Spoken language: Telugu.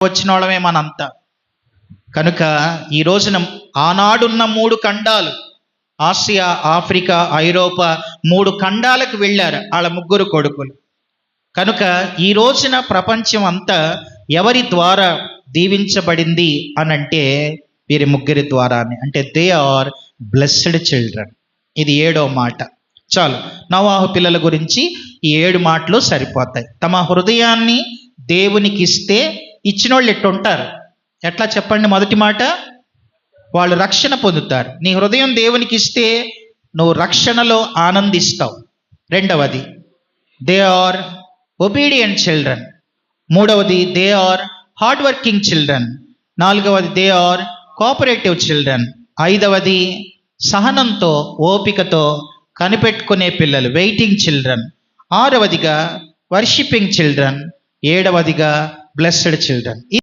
వచ్చిన వాళ్ళమే మనంతా. కనుక ఈ రోజున ఆనాడున్న 3 ఖండాలు, ఆసియా, ఆఫ్రికా, ఐరోపా, 3 ఖండాలకు వెళ్ళారు వాళ్ళ 3 కొడుకులు. కనుక ఈ రోజున ప్రపంచం అంతా ఎవరి ద్వారా దీవించబడింది అని అంటే వీరి 3 ద్వారానే. అంటే దే ఆర్ బ్లెస్డ్ చిల్డ్రన్. ఇది 7వ మాట. చాలు, నోవాహు పిల్లల గురించి ఈ 7 మాటలు సరిపోతాయి. తమ హృదయాన్ని దేవునికి ఇస్తే ఇచ్చిన వాళ్ళు ఎట్టుంటారు? ఎట్లా చెప్పండి? మొదటి మాట, వాళ్ళు రక్షణ పొందుతారు. నీ హృదయం దేవునికి ఇస్తే నువ్వు రక్షణలో ఆనందిస్తావు. రెండవది, దే ఆర్ ఒబీడియంట్ చిల్డ్రన్. మూడవది, they are hard working children. నాలుగవది, దే ఆర్ కోఆపరేటివ్ చిల్డ్రన్. ఐదవది, సహనంతో ఓపికతో కనిపెట్టుకునే పిల్లలు, వెయిటింగ్ చిల్డ్రన్. ఆరవదిగా వర్షిపింగ్ చిల్డ్రన్. 7వదిగా బ్లెస్డ్ చిల్డ్రన్.